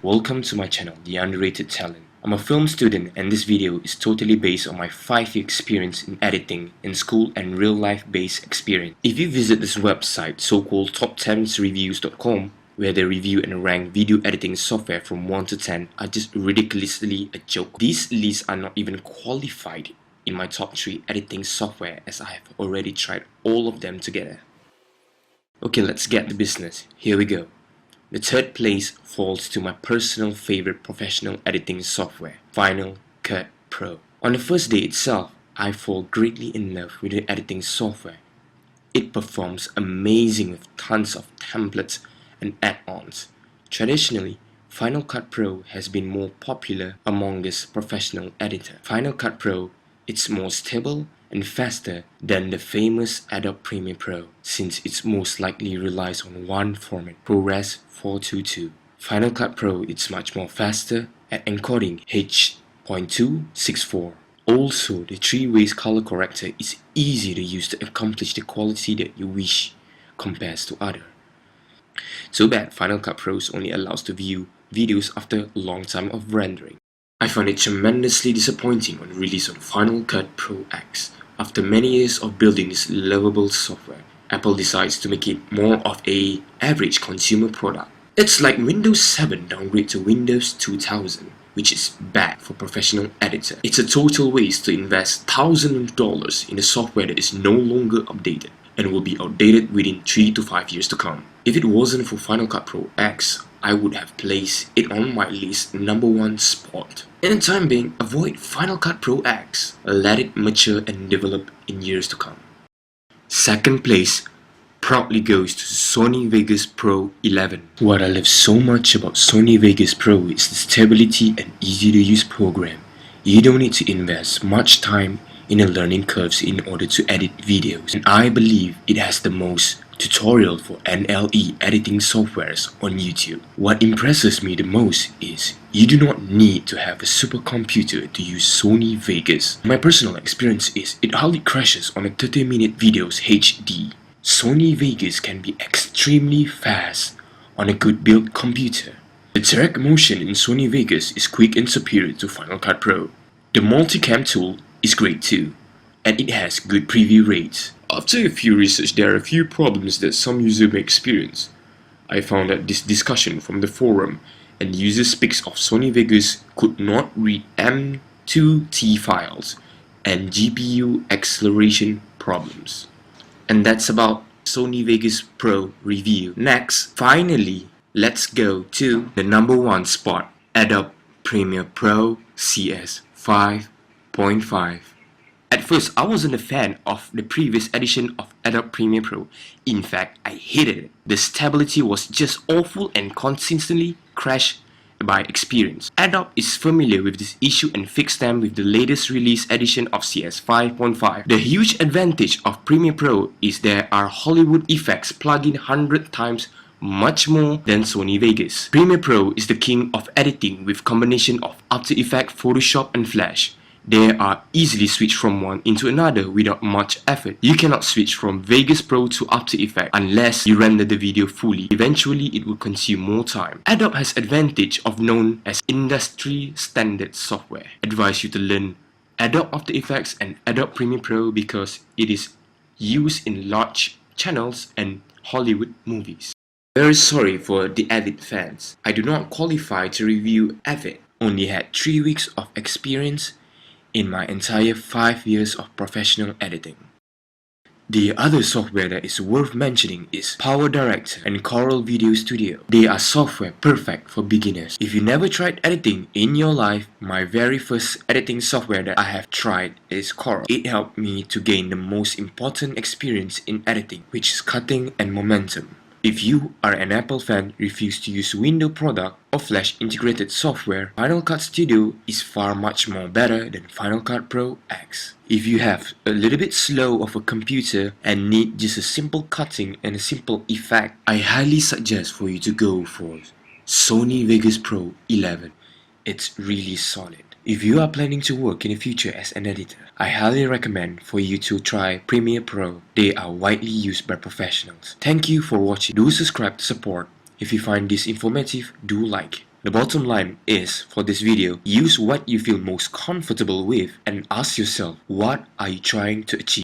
welcome to my channel, The Underrated Talent. I'm a film student and this video is totally based on my 5-year experience in editing in school and real-life based experience. If you visit this website, so-called top10reviews.com, where they review and rank video editing software from 1 to 10, are just ridiculously a joke. These lists are not even qualified in my top 3 editing software as I have already tried all of them together. Okay, let's get to business. Here we go. The third place falls to my personal favorite professional editing software, Final Cut Pro. On the first day itself, I fall greatly in love with the editing software. It performs amazing with tons of templates and add-ons. Traditionally, Final Cut Pro has been more popular among this professional editor. Final Cut Pro is more stable and faster than the famous Adobe Premiere Pro, since it most likely relies on one format, ProRes 422. Final Cut Pro is much more faster at encoding H.264. Also, the 3-way color corrector is easy to use to accomplish the quality that you wish compared to other. Too bad Final Cut Pro only allows to view videos after a long time of rendering. I find it tremendously disappointing on release on Final Cut Pro X. After many years of building this lovable software, Apple decides to make it more of an average consumer product. It's like Windows 7 downgrade to Windows 2000, which is bad for professional editor. It's a total waste to invest thousands of dollars in a software that is no longer updated and will be outdated within 3 to 5 years to come. If it wasn't for Final Cut Pro X, I would have placed it on my list #1 spot. In the time being, avoid Final Cut Pro X. Let it mature and develop in years to come. Second place proudly goes to Sony Vegas Pro 11. What I love so much about Sony Vegas Pro is the stability and easy to use program. You don't need to invest much time in the learning curves in order to edit videos, and I believe it has the most tutorial for NLE editing softwares on YouTube. What impresses me the most is you do not need to have a supercomputer to use Sony Vegas. My personal experience is it hardly crashes on a 30-minute videos HD. Sony Vegas can be extremely fast on a good built computer. The direct motion in Sony Vegas is quick and superior to Final Cut Pro. The multicam tool is great too, and it has good preview rates. After a few research, there are a few problems that some users may experience. I found that this discussion from the forum and the user speaks of Sony Vegas could not read M2T files and GPU acceleration problems. And that's about Sony Vegas Pro review. Next, finally, let's go to the #1 spot, Adobe Premiere Pro CS 5.5. At first, I wasn't a fan of the previous edition of Adobe Premiere Pro. In fact, I hated it. The stability was just awful and consistently crashed by experience. Adobe is familiar with this issue and fixed them with the latest release edition of CS 5.5. The huge advantage of Premiere Pro is there are Hollywood effects plugin 100 times much more than Sony Vegas. Premiere Pro is the king of editing with combination of After Effects, Photoshop and Flash. They are easily switched from one into another without much effort. You cannot switch from Vegas Pro to After Effects unless you render the video fully. Eventually, it will consume more time. Adobe has advantage of known as industry standard software. Advise you to learn Adobe After Effects and Adobe Premiere Pro because it is used in large channels and Hollywood movies. Very sorry for the Avid fans. I do not qualify to review Avid. Only had 3 weeks of experience in my entire 5 years of professional editing. The other software that is worth mentioning is Power Director and Corel Video Studio. They are software perfect for beginners. If you never tried editing in your life, my very first editing software that I have tried is Corel. It helped me to gain the most important experience in editing, which is cutting and momentum. If you are an Apple fan, refuse to use Windows product or Flash integrated software, Final Cut Studio is far much more better than Final Cut Pro X. If you have a little bit slow of a computer and need just a simple cutting and a simple effect, I highly suggest for you to go for Sony Vegas Pro 11. It's really solid. If you are planning to work in the future as an editor, I highly recommend for you to try Premiere Pro. They are widely used by professionals. Thank you for watching. Do subscribe to support. If you find this informative, do like. The bottom line is, for this video, use what you feel most comfortable with and ask yourself, what are you trying to achieve?